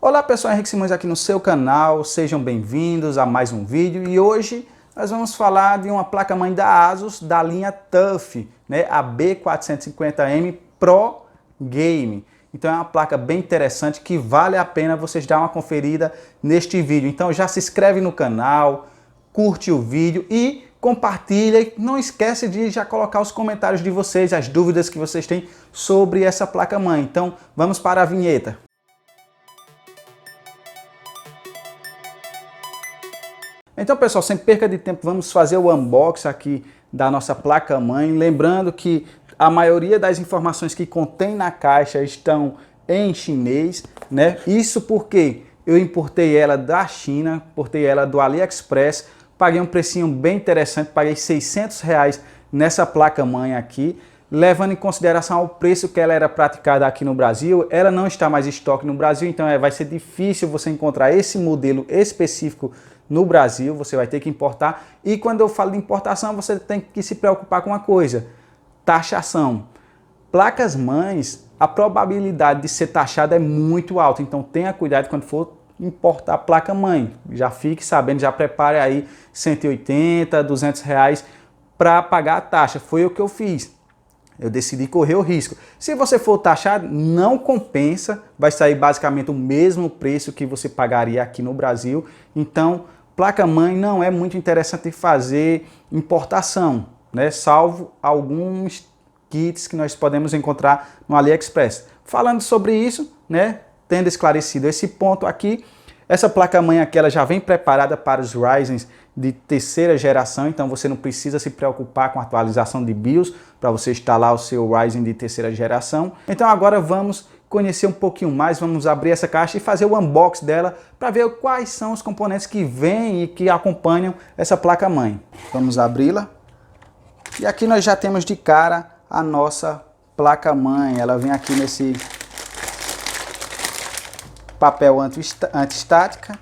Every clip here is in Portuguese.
Olá pessoal, Henrique Simões aqui no seu canal, sejam bem-vindos a mais um vídeo e hoje nós vamos falar de uma placa-mãe da ASUS da linha TUF, né, a B450M Pro Game. Então é uma placa bem interessante que vale a pena vocês darem uma conferida neste vídeo. Então já se inscreve no canal, curte o vídeo e compartilha e não esquece de já colocar os comentários de vocês, as dúvidas que vocês têm sobre essa placa-mãe. Então vamos para a vinheta. Então pessoal, sem perca de tempo, vamos fazer o unboxing aqui da nossa placa-mãe. Lembrando que a maioria das informações que contém na caixa estão em chinês, né? Isso porque eu importei ela da China, importei ela do AliExpress, paguei um precinho bem interessante, paguei R$600 nessa placa-mãe aqui, levando em consideração o preço que ela era praticada aqui no Brasil. Ela não está mais em estoque no Brasil, então vai ser difícil você encontrar esse modelo específico no Brasil, você vai ter que importar. E quando eu falo de importação, você tem que se preocupar com uma coisa: taxação. Placas mães, a probabilidade de ser taxada é muito alta, então tenha cuidado quando for importar placa mãe. Já fique sabendo, já prepare aí R$180, R$200 para pagar a taxa. Foi o que eu fiz. Eu decidi correr o risco. Se você for taxado, não compensa, vai sair basicamente o mesmo preço que você pagaria aqui no Brasil. Então, placa-mãe não é muito interessante fazer importação, né? Salvo alguns kits que nós podemos encontrar no AliExpress. Falando sobre isso, né? Tendo esclarecido esse ponto aqui, essa placa-mãe aqui ela já vem preparada para os Ryzen de terceira geração, então você não precisa se preocupar com a atualização de BIOS para você instalar o seu Ryzen de terceira geração. Então agora vamos conhecer um pouquinho mais, vamos abrir essa caixa e fazer o unboxing dela para ver quais são os componentes que vêm e que acompanham essa placa-mãe. Vamos abri-la. E aqui nós já temos de cara a nossa placa-mãe. Ela vem aqui nesse papel anti-estática.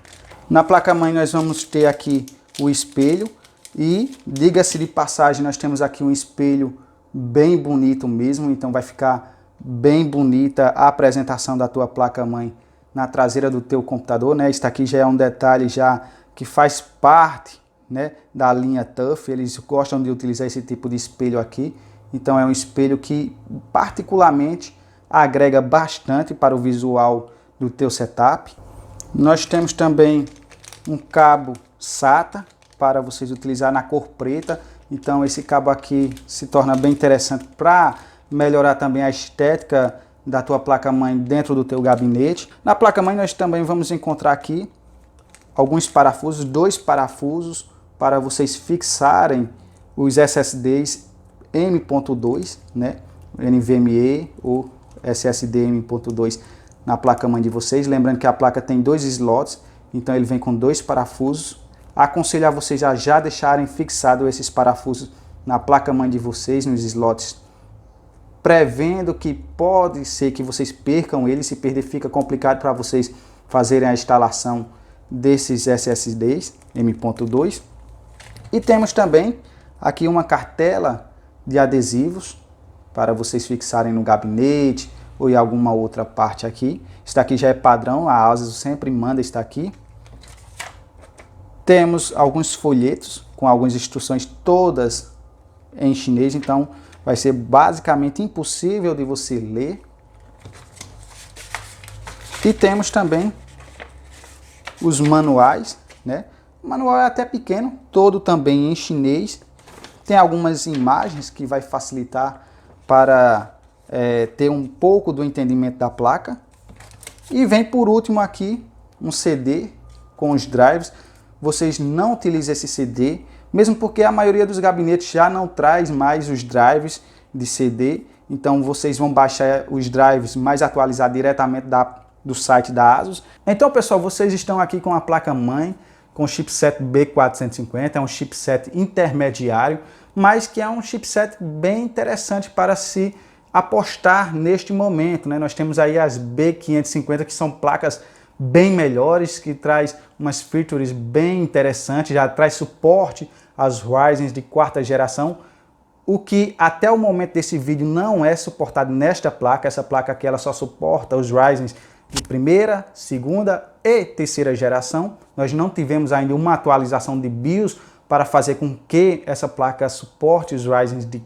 Na placa-mãe nós vamos ter aqui o espelho e, diga-se de passagem, nós temos aqui um espelho bem bonito mesmo, então vai ficar bem bonita a apresentação da tua placa-mãe na traseira do teu computador, né? Isso aqui já é um detalhe já que faz parte, né, da linha TUF. Eles gostam de utilizar esse tipo de espelho aqui, então é um espelho que particularmente agrega bastante para o visual do teu setup. Nós temos também um cabo SATA para vocês utilizar na cor preta, então esse cabo aqui se torna bem interessante para melhorar também a estética da tua placa-mãe dentro do teu gabinete. Na placa-mãe nós também vamos encontrar aqui alguns parafusos, 2 parafusos para vocês fixarem os SSDs M.2, né, NVMe ou SSD M.2 na placa-mãe de vocês. Lembrando que a placa tem 2 slots, então ele vem com 2 parafusos. Aconselho a vocês a já deixarem fixado esses parafusos na placa-mãe de vocês, nos slots, prevendo que pode ser que vocês percam ele. Se perder, fica complicado para vocês fazerem a instalação desses SSDs M.2. E temos também aqui uma cartela de adesivos para vocês fixarem no gabinete ou em alguma outra parte aqui. Isso aqui já é padrão, a ASUS sempre manda isso aqui. Temos alguns folhetos com algumas instruções todas em chinês, então vai ser basicamente impossível de você ler. E temos também os manuais, né? O manual é até pequeno, todo também em chinês. Tem algumas imagens que vai facilitar para ter um pouco do entendimento da placa. E vem por último aqui um CD com os drives. Vocês não utilizem esse CD, mesmo porque a maioria dos gabinetes já não traz mais os drives de CD. Então vocês vão baixar os drives mais atualizados diretamente do site da ASUS. Então pessoal, vocês estão aqui com a placa-mãe com o chipset B450, é um chipset intermediário, mas que é um chipset bem interessante para se apostar neste momento, né? Nós temos aí as B550, que são placas bem melhores, que traz umas features bem interessantes, já traz suporte às Ryzen de quarta geração, o que até o momento desse vídeo não é suportado nesta placa. Essa placa aqui ela só suporta os Ryzen de primeira, segunda e terceira geração. Nós não tivemos ainda uma atualização de BIOS para fazer com que essa placa suporte os Ryzen de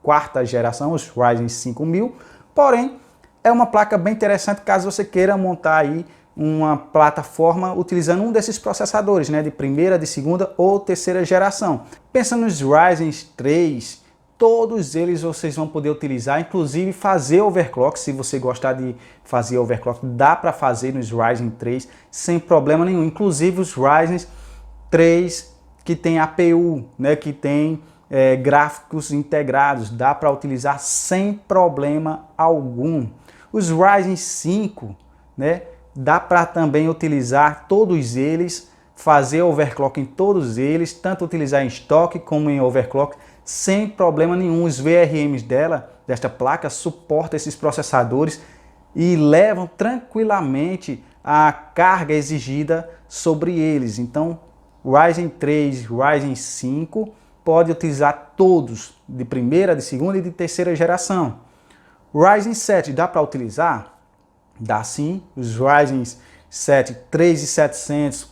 quarta geração, os Ryzen 5000. Porém, é uma placa bem interessante caso você queira montar aí uma plataforma utilizando um desses processadores, né, de primeira, de segunda ou terceira geração. Pensando nos Ryzen 3, todos eles vocês vão poder utilizar, inclusive fazer overclock. Se você gostar de fazer overclock, dá para fazer nos Ryzen 3 sem problema nenhum. Inclusive os Ryzen 3 que tem APU, né, que tem gráficos integrados, dá para utilizar sem problema algum. Os Ryzen 5, né, dá para também utilizar todos eles, fazer overclock em todos eles, tanto utilizar em estoque como em overclock, sem problema nenhum. Os VRMs desta placa, suportam esses processadores e levam tranquilamente a carga exigida sobre eles. Então, Ryzen 3, Ryzen 5, pode utilizar todos, de primeira, de segunda e de terceira geração. Ryzen 7 dá para utilizar? Dá sim. Os Ryzen 7 3700X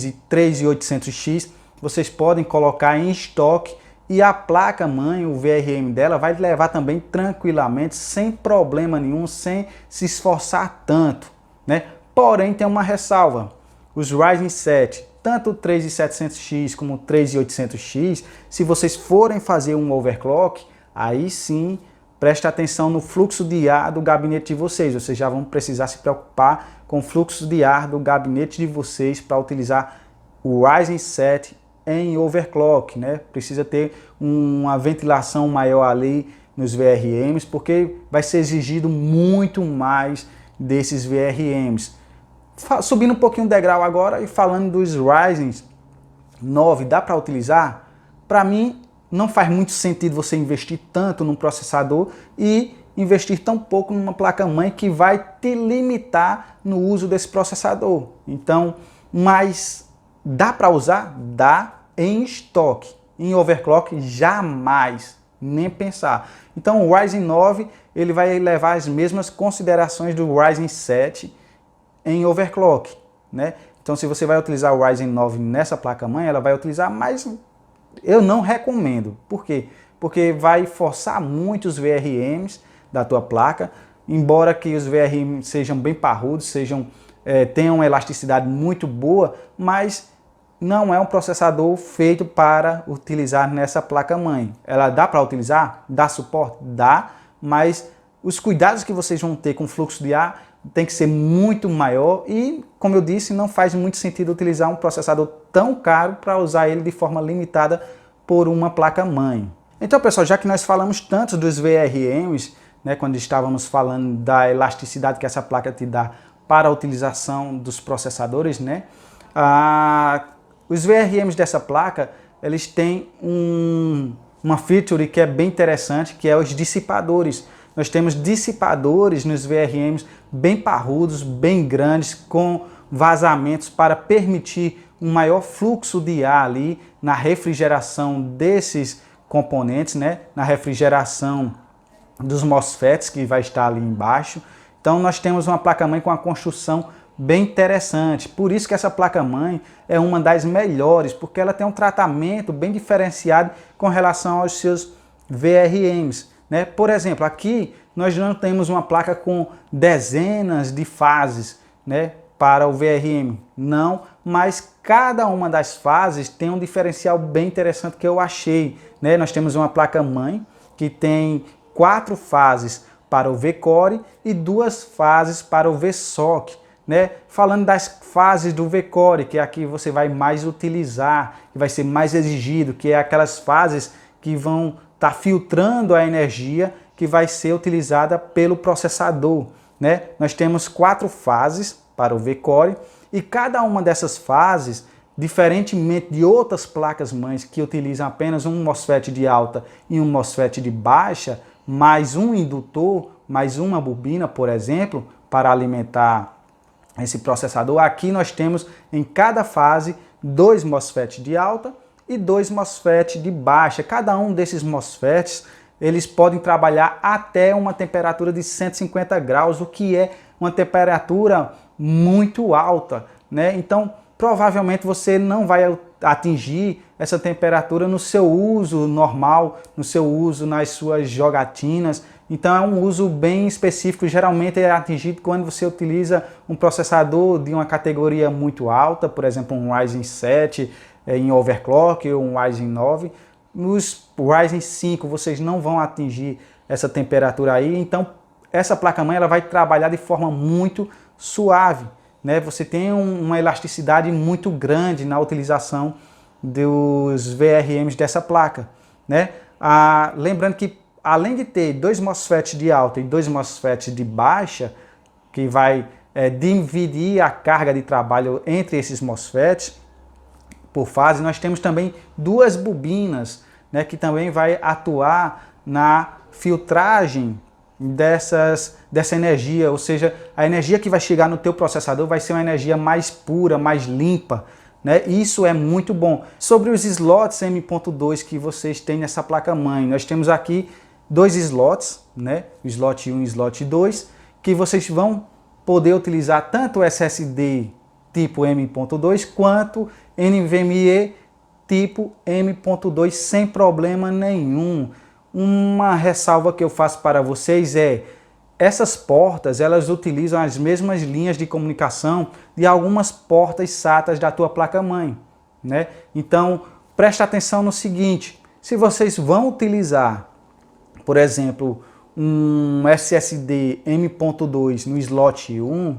e 3800X vocês podem colocar em estoque e a placa-mãe, o VRM dela, vai levar também tranquilamente, sem problema nenhum, sem se esforçar tanto, né? Porém, tem uma ressalva. Os Ryzen 7, tanto o 3700X como o 3800X, se vocês forem fazer um overclock, aí sim, preste atenção no fluxo de ar do gabinete de vocês. Vocês já vão precisar se preocupar com o fluxo de ar do gabinete de vocês para utilizar o Ryzen 7 em overclock, né? Precisa ter uma ventilação maior ali nos VRMs, porque vai ser exigido muito mais desses VRMs. Subindo um pouquinho o degrau agora e falando dos Ryzen 9, dá para utilizar? Para mim, não faz muito sentido você investir tanto num processador e investir tão pouco numa placa-mãe que vai te limitar no uso desse processador. Então, mas dá para usar? Dá em estoque. Em overclock, jamais, nem pensar. Então, o Ryzen 9 ele vai levar as mesmas considerações do Ryzen 7 em overclock, né? Então, se você vai utilizar o Ryzen 9 nessa placa-mãe, ela vai utilizar mais. Eu não recomendo. Por quê? Porque vai forçar muito os VRMs da tua placa, embora que os VRMs sejam bem parrudos, tenham uma elasticidade muito boa, mas não é um processador feito para utilizar nessa placa-mãe. Ela dá para utilizar? Dá suporte? Dá, mas os cuidados que vocês vão ter com o fluxo de ar tem que ser muito maior e, como eu disse, não faz muito sentido utilizar um processador tão caro para usar ele de forma limitada por uma placa-mãe. Então, pessoal, já que nós falamos tanto dos VRMs, né, quando estávamos falando da elasticidade que essa placa te dá para a utilização dos processadores, né, os VRMs dessa placa, eles têm uma feature que é bem interessante, que é os dissipadores. Nós temos dissipadores nos VRMs bem parrudos, bem grandes, com vazamentos para permitir um maior fluxo de ar ali na refrigeração desses componentes, né? Na refrigeração dos MOSFETs que vai estar ali embaixo. Então nós temos uma placa-mãe com uma construção bem interessante. Por isso que essa placa-mãe é uma das melhores, porque ela tem um tratamento bem diferenciado com relação aos seus VRMs, né? Por exemplo, aqui nós não temos uma placa com dezenas de fases, né, para o VRM, não, mas cada uma das fases tem um diferencial bem interessante que eu achei, né? Nós temos uma placa-mãe que tem 4 fases para o V-Core e 2 fases para o V-SOC, né? Falando das fases do V-Core, que é aqui você vai mais utilizar, que vai ser mais exigido, que é aquelas fases que vão estar filtrando a energia que vai ser utilizada pelo processador, né? Nós temos 4 fases para o V-Core e cada uma dessas fases, diferentemente de outras placas-mães que utilizam apenas um MOSFET de alta e um MOSFET de baixa, mais um indutor, mais uma bobina, por exemplo, para alimentar esse processador. Aqui nós temos em cada fase 2 MOSFET de alta e 2 MOSFET de baixa. Cada um desses MOSFETs, eles podem trabalhar até uma temperatura de 150 graus, o que é uma temperatura muito alta, né? Então, provavelmente você não vai atingir essa temperatura no seu uso normal, no seu uso nas suas jogatinas. Então é um uso bem específico, geralmente é atingido quando você utiliza um processador de uma categoria muito alta, por exemplo um Ryzen 7 em overclock ou um Ryzen 9. Nos Ryzen 5 vocês não vão atingir essa temperatura aí, então essa placa-mãe ela vai trabalhar de forma muito suave, né? Você tem uma elasticidade muito grande na utilização dos VRMs dessa placa, né? Lembrando que além de ter 2 MOSFETs de alta e 2 MOSFETs de baixa, que vai dividir a carga de trabalho entre esses MOSFETs por fase, nós temos também 2 bobinas, né, que também vai atuar na filtragem dessa energia, ou seja, a energia que vai chegar no teu processador vai ser uma energia mais pura, mais limpa, né? Isso é muito bom. Sobre os slots M.2 que vocês têm nessa placa-mãe, nós temos aqui 2 slots, né? O slot 1 e o slot 2, que vocês vão poder utilizar tanto o SSD tipo M.2 quanto NVMe tipo M.2 sem problema nenhum. Uma ressalva que eu faço para vocês é: essas portas elas utilizam as mesmas linhas de comunicação de algumas portas SATA da tua placa-mãe, né? Então preste atenção no seguinte: se vocês vão utilizar, por exemplo, um SSD M.2 no slot 1,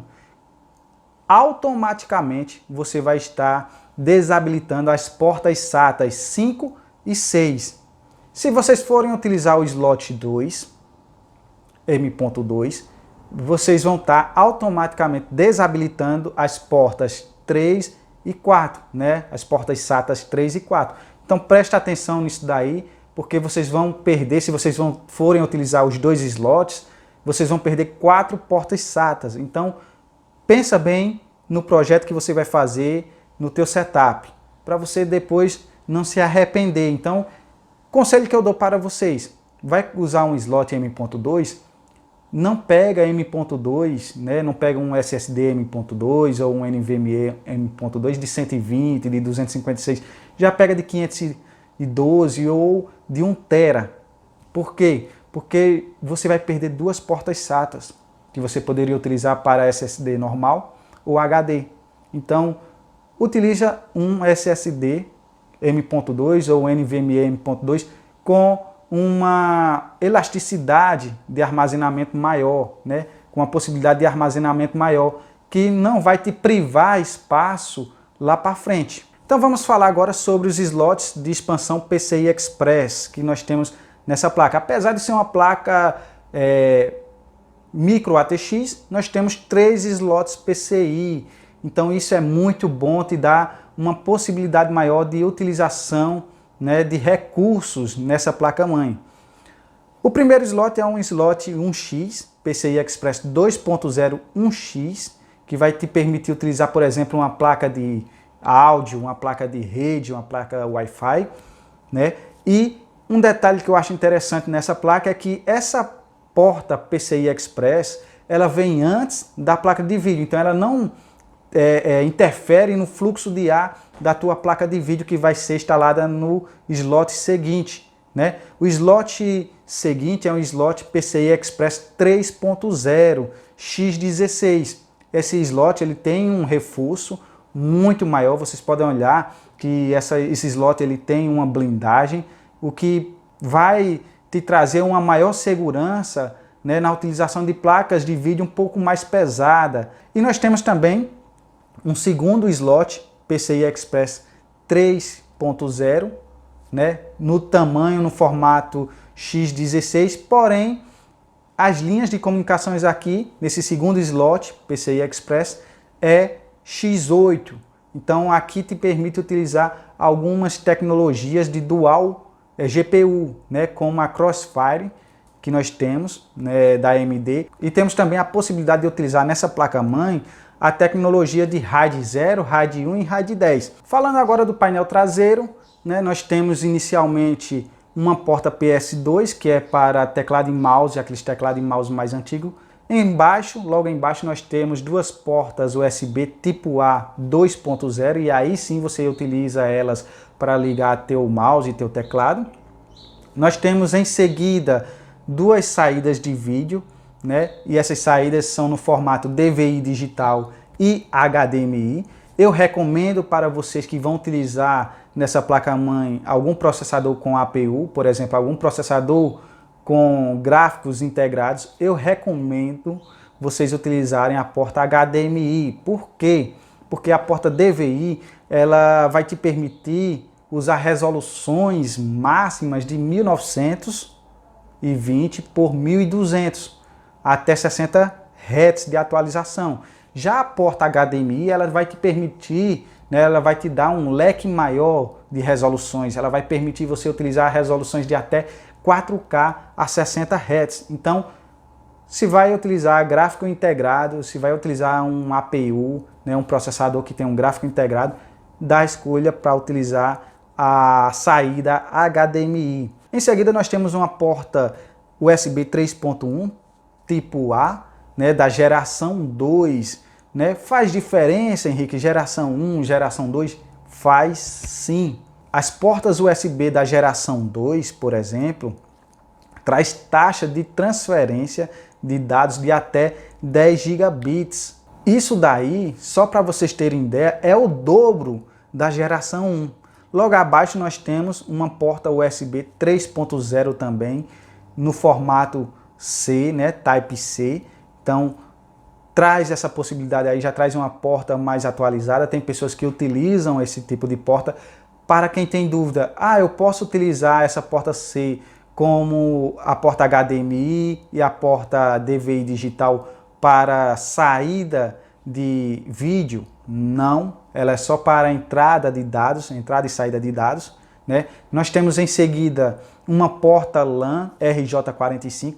automaticamente você vai estar desabilitando as portas SATA 5 e 6. Se vocês forem utilizar o slot 2, M.2, vocês vão estar automaticamente desabilitando as portas 3 e 4, né? As portas SATA 3 e 4. Então preste atenção nisso daí, porque vocês vão perder, se vocês forem utilizar os 2 slots, vocês vão perder 4 portas SATA. Então pensa bem no projeto que você vai fazer no teu setup, para você depois não se arrepender. Então, conselho que eu dou para vocês: vai usar um slot M.2, não pega M.2, né? Não pega um SSD M.2 ou um NVMe M.2 de 120, de 256, já pega de 512 ou de 1 tera. Por quê? Porque você vai perder 2 portas SATA que você poderia utilizar para SSD normal ou HD. Então, utiliza um SSD M.2 ou NVMe M.2 com uma elasticidade de armazenamento maior, né? Com a possibilidade de armazenamento maior, que não vai te privar espaço lá para frente. Então vamos falar agora sobre os slots de expansão PCI Express que nós temos nessa placa. Apesar de ser uma placa micro ATX, nós temos 3 slots PCI. Então isso é muito bom, te dá uma possibilidade maior de utilização, né, de recursos nessa placa-mãe. O primeiro slot é um slot 1x, PCI Express 2.0 1x, que vai te permitir utilizar, por exemplo, uma placa de áudio, uma placa de rede, uma placa Wi-Fi, né? E um detalhe que eu acho interessante nessa placa é que essa porta PCI Express, ela vem antes da placa de vídeo, então ela não interfere no fluxo de ar da tua placa de vídeo que vai ser instalada no slot seguinte, né? O slot seguinte é um slot PCI Express 3.0 x16. Esse slot ele tem um reforço muito maior, vocês podem olhar que esse slot ele tem uma blindagem, o que vai te trazer uma maior segurança, né, na utilização de placas de vídeo um pouco mais pesada. E nós temos também um segundo slot PCI Express 3.0, né, no tamanho, no formato x16, porém as linhas de comunicações aqui nesse segundo slot PCI Express é x8. Então aqui te permite utilizar algumas tecnologias de dual GPU, né, como a Crossfire que nós temos, né, da AMD, e temos também a possibilidade de utilizar nessa placa-mãe a tecnologia de RAID 0, RAID 1 e RAID 10. Falando agora do painel traseiro, né, nós temos inicialmente uma porta PS2, que é para teclado e mouse, aqueles teclados e mouse mais antigos, Logo embaixo nós temos duas portas USB tipo A 2.0 e aí sim você utiliza elas para ligar teu mouse e teu teclado. Nós temos em seguida duas saídas de vídeo, né? E essas saídas são no formato DVI digital e HDMI. Eu recomendo para vocês que vão utilizar nessa placa-mãe algum processador com APU, por exemplo, algum processador com gráficos integrados, eu recomendo vocês utilizarem a porta HDMI. Por quê? Porque a porta DVI ela vai te permitir usar resoluções máximas de 1920 por 1200 até 60 Hz de atualização. Já a porta HDMI ela vai te permitir, né, ela vai te dar um leque maior de resoluções, ela vai permitir você utilizar resoluções de até 4K a 60 Hz. Então, se vai utilizar gráfico integrado, se vai utilizar um APU, né, um processador que tem um gráfico integrado, dá a escolha para utilizar a saída HDMI. Em seguida, nós temos uma porta USB 3.1 tipo A, né, da geração 2. Né? Faz diferença, Henrique? Geração 1, geração 2? Faz sim. As portas USB da geração 2, por exemplo, traz taxa de transferência de dados de até 10 gigabits. Isso daí, só para vocês terem ideia, é o dobro da geração 1. Logo abaixo nós temos uma porta USB 3.0 também, no formato C, né, Type-C. Então, traz essa possibilidade aí, já traz uma porta mais atualizada. Tem pessoas que utilizam esse tipo de porta. Para quem tem dúvida, eu posso utilizar essa porta C como a porta HDMI e a porta DVI digital para saída de vídeo? Não, ela é só para entrada de dados, entrada e saída de dados. Né? Nós temos em seguida uma porta LAN RJ45,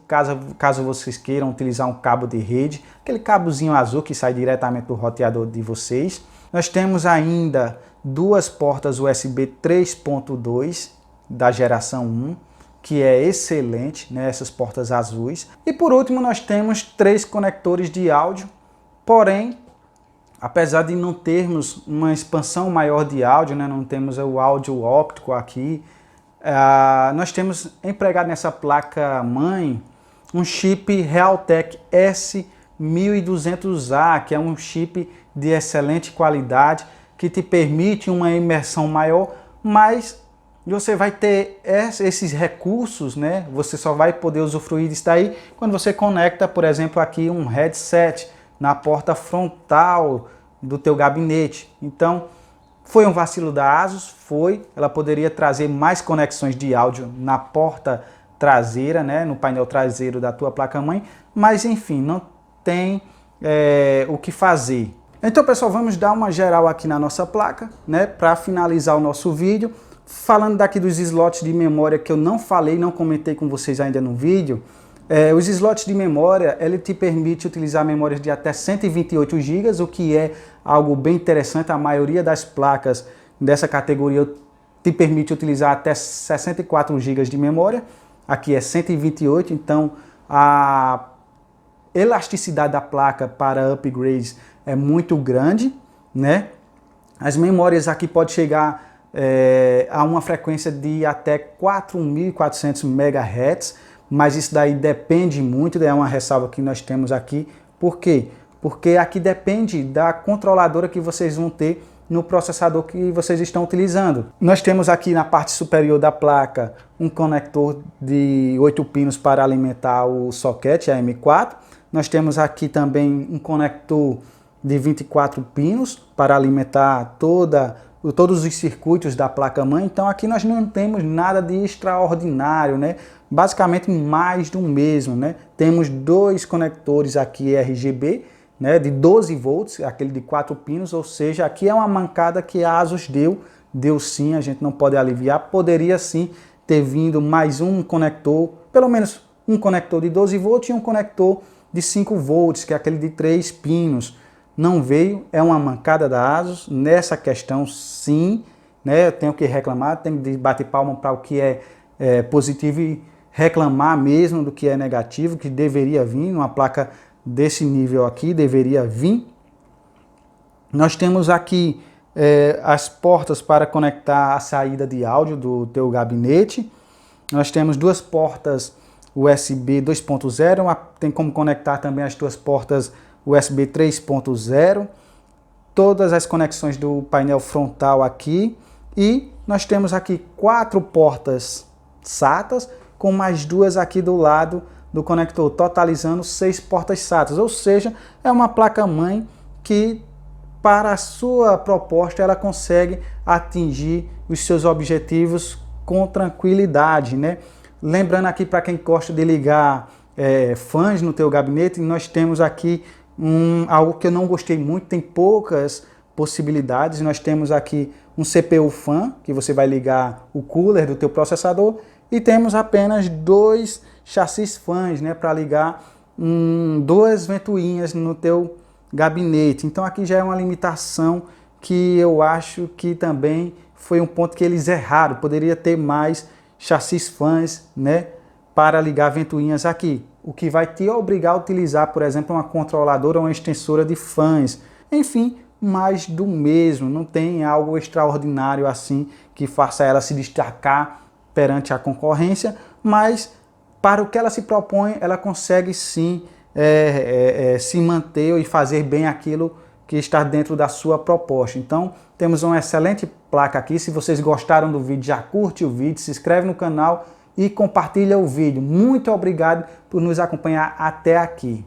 caso vocês queiram utilizar um cabo de rede, aquele cabozinho azul que sai diretamente do roteador de vocês. Nós temos ainda duas portas USB 3.2 da geração 1, que é excelente, né? Essas portas azuis. E por último nós temos 3 conectores de áudio, porém, apesar de não termos uma expansão maior de áudio, né? Não temos o áudio óptico aqui, nós temos empregado nessa placa-mãe um chip Realtek S1200A, que é um chip de excelente qualidade, que te permite uma imersão maior, mas você vai ter esses recursos, né? Você só vai poder usufruir disso daí quando você conecta, por exemplo, aqui um headset na porta frontal do teu gabinete. Então, foi um vacilo da ASUS? Foi. Ela poderia trazer mais conexões de áudio na porta traseira, né? No painel traseiro da tua placa-mãe, mas enfim, não tem o que fazer. Então, pessoal, vamos dar uma geral aqui na nossa placa, né? Para finalizar o nosso vídeo. Falando daqui dos slots de memória que eu não falei, não comentei com vocês ainda no vídeo, os slots de memória, ele te permite utilizar memórias de até 128 GB, o que é algo bem interessante. A maioria das placas dessa categoria te permite utilizar até 64 GB de memória. Aqui é 128, então a elasticidade da placa para upgrades é muito grande, né? As memórias aqui podem chegar a uma frequência de até 4.400 MHz, mas isso daí depende muito, é uma ressalva que nós temos aqui. Por quê? Porque aqui depende da controladora que vocês vão ter no processador que vocês estão utilizando. Nós temos aqui na parte superior da placa um conector de 8 pinos para alimentar o socket AM4. Nós temos aqui também um conector de 24 pinos para alimentar todos os circuitos da placa-mãe. Então aqui nós não temos nada de extraordinário, né? Basicamente mais do mesmo, né? Temos 2 conectores aqui RGB, né, de 12 volts, aquele de 4 pinos, ou seja, aqui é uma mancada que a ASUS deu sim, a gente não pode aliviar. Poderia sim ter vindo mais um conector, pelo menos um conector de 12 volts e um conector de 5 volts, que é aquele de 3 pinos. Não veio, é uma mancada da ASUS nessa questão, sim, né? Eu tenho que reclamar, tenho que bater palma para o que é positivo e reclamar mesmo do que é negativo, que deveria vir uma placa desse nível aqui, deveria vir. Nós temos aqui as portas para conectar a saída de áudio do teu gabinete. Nós temos duas portas USB 2.0, tem como conectar também as duas portas USB 3.0, todas as conexões do painel frontal aqui, e nós temos aqui 4 portas SATAs, com mais 2 aqui do lado do conector, totalizando 6 portas SATAs, ou seja, é uma placa-mãe que, para a sua proposta, ela consegue atingir os seus objetivos com tranquilidade, né? Lembrando aqui, para quem gosta de ligar fãs no teu gabinete, nós temos aqui algo que eu não gostei muito, tem poucas possibilidades. Nós temos aqui um CPU fan, que você vai ligar o cooler do teu processador, e temos apenas 2 chassis fãs, né, para ligar 2 ventoinhas no teu gabinete. Então aqui já é uma limitação que eu acho que também foi um ponto que eles erraram. Poderia ter mais chassis fãs, né, para ligar ventoinhas aqui, o que vai te obrigar a utilizar, por exemplo, uma controladora ou uma extensora de fãs. Enfim, mais do mesmo, não tem algo extraordinário assim que faça ela se destacar perante a concorrência, mas para o que ela se propõe, ela consegue sim se manter e fazer bem aquilo que está dentro da sua proposta. Então, temos uma excelente placa aqui. Se vocês gostaram do vídeo, já curte o vídeo, se inscreve no canal e compartilha o vídeo. Muito obrigado por nos acompanhar até aqui.